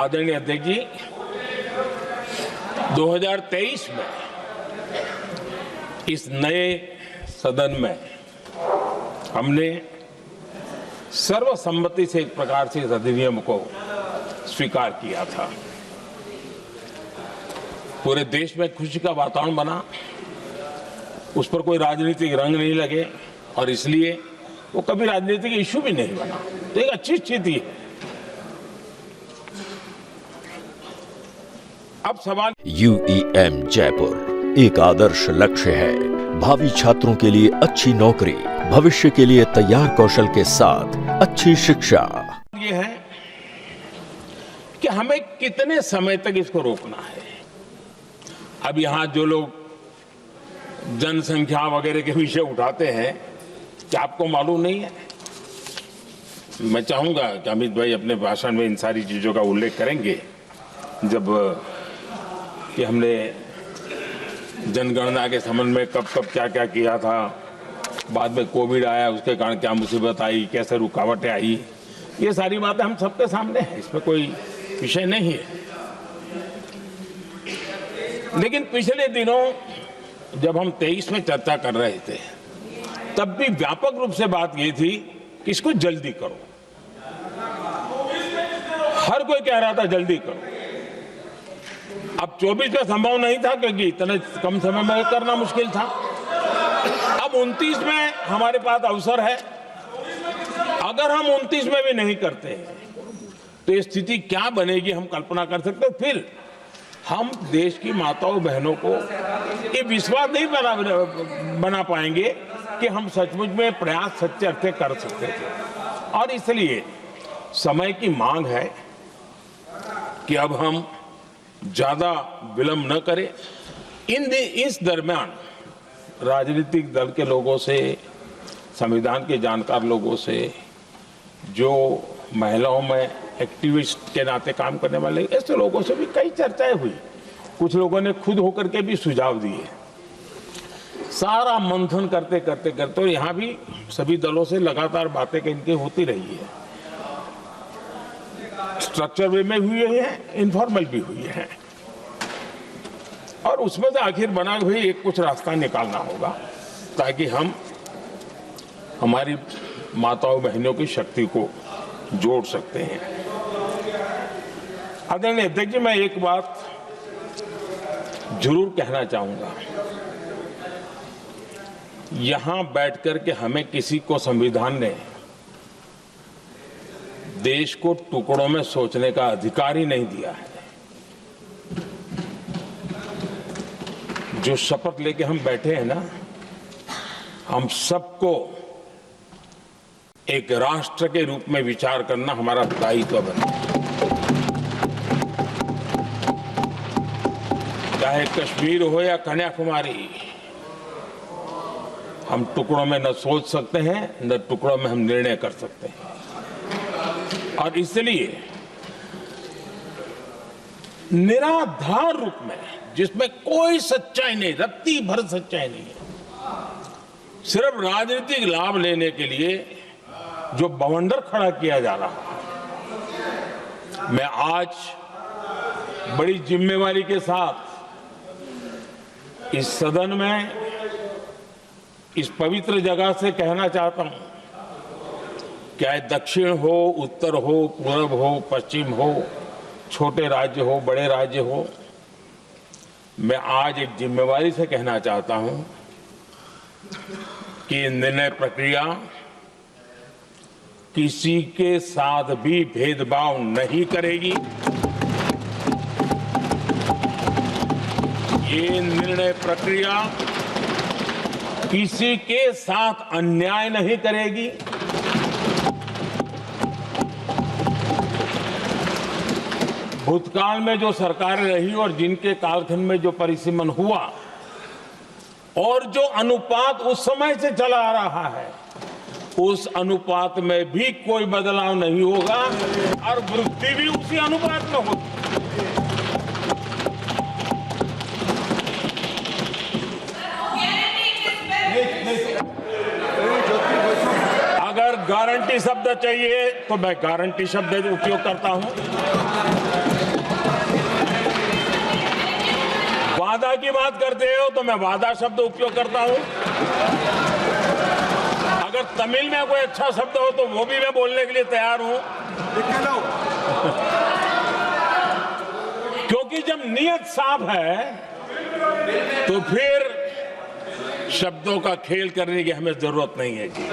आदरणीय अध्यक्ष जी, 2023 में इस नए सदन में हमने सर्वसम्मति से एक प्रकार से इस अधिनियम को स्वीकार किया था। पूरे देश में खुशी का वातावरण बना, उस पर कोई राजनीतिक रंग नहीं लगे और इसलिए वो कभी राजनीतिक इश्यू भी नहीं बना। तो एक अच्छी स्थिति है। अब सवाल UEM जयपुर एक आदर्श लक्ष्य है। भावी छात्रों के लिए अच्छी नौकरी, भविष्य के लिए तैयार कौशल के साथ अच्छी शिक्षा। ये है कि हमें कितने समय तक इसको रोकना है। अब यहां जो लोग जनसंख्या वगैरह के विषय उठाते हैं, क्या आपको मालूम नहीं है? मैं चाहूंगा कि अमित भाई अपने भाषण में इन सारी चीजों का उल्लेख करेंगे, जब कि हमने जनगणना के संबंध में कब कब क्या क्या किया था, बाद में कोविड आया, उसके कारण क्या मुसीबत आई, कैसे रुकावटें आई, ये सारी बातें हम सबके सामने हैं, इसमें कोई विषय नहीं है। लेकिन पिछले दिनों जब हम 23 में चर्चा कर रहे थे, तब भी व्यापक रूप से बात ये थी कि इसको जल्दी करो। हर कोई कह रहा था जल्दी करो। अब 24 का संभव नहीं था क्योंकि इतने कम समय में करना मुश्किल था। अब 29 में हमारे पास अवसर है। अगर हम 29 में भी नहीं करते तो ये स्थिति क्या बनेगी हम कल्पना कर सकते। फिर हम देश की माताओं बहनों को ये विश्वास नहीं बना पाएंगे कि हम सचमुच में प्रयास सच्चे अर्थ कर सकते थे। और इसलिए समय की मांग है कि अब हम ज्यादा विलंब न करें। इस दरमियान राजनीतिक दल के लोगों से, संविधान के जानकार लोगों से, जो महिलाओं में एक्टिविस्ट के नाते काम करने वाले, ऐसे लोगों से भी कई चर्चाएं हुई। कुछ लोगों ने खुद होकर के भी सुझाव दिए। सारा मंथन करते करते करते, और यहाँ भी सभी दलों से लगातार बातें इनकी होती रही है। स्ट्रक्चर वे में हुई है, इनफॉर्मल भी हुई है, और उसमें से आखिर बना हुई एक कुछ रास्ता निकालना होगा ताकि हम हमारी माताओं बहनों की शक्ति को जोड़ सकते हैं। आदरणीय अध्यक्ष जी, मैं एक बात जरूर कहना चाहूंगा। यहां बैठकर के हमें किसी को संविधान ने देश को टुकड़ों में सोचने का अधिकार ही नहीं दिया है। जो शपथ लेके हम बैठे हैं ना, हम सबको एक राष्ट्र के रूप में विचार करना हमारा दायित्व बनता है। चाहे कश्मीर हो या कन्याकुमारी, हम टुकड़ों में न सोच सकते हैं, न टुकड़ों में हम निर्णय कर सकते हैं। और इसलिए निराधार रूप में, जिसमें कोई सच्चाई नहीं, रत्ती भर सच्चाई नहीं है, सिर्फ राजनीतिक लाभ लेने के लिए जो बवंडर खड़ा किया जा रहा है, मैं आज बड़ी जिम्मेवारी के साथ इस सदन में, इस पवित्र जगह से कहना चाहता हूं, चाहे दक्षिण हो, उत्तर हो, पूर्व हो, पश्चिम हो, छोटे राज्य हो, बड़े राज्य हो, मैं आज एक जिम्मेवारी से कहना चाहता हूं कि निर्णय प्रक्रिया किसी के साथ भी भेदभाव नहीं करेगी। ये निर्णय प्रक्रिया किसी के साथ अन्याय नहीं करेगी। भूतकाल में जो सरकारें रही और जिनके कालखंड में जो परिसीमन हुआ और जो अनुपात उस समय से चला आ रहा है, उस अनुपात में भी कोई बदलाव नहीं होगा और वृद्धि भी उसी अनुपात में होगी। अगर गारंटी शब्द चाहिए तो मैं गारंटी शब्द उपयोग करता हूं। वादा की बात करते हो तो मैं वादा शब्द उपयोग करता हूं। अगर तमिल में कोई अच्छा शब्द हो तो वो भी मैं बोलने के लिए तैयार हूं। क्योंकि जब नीयत साफ है तो फिर शब्दों का खेल करने की हमें जरूरत नहीं है जी।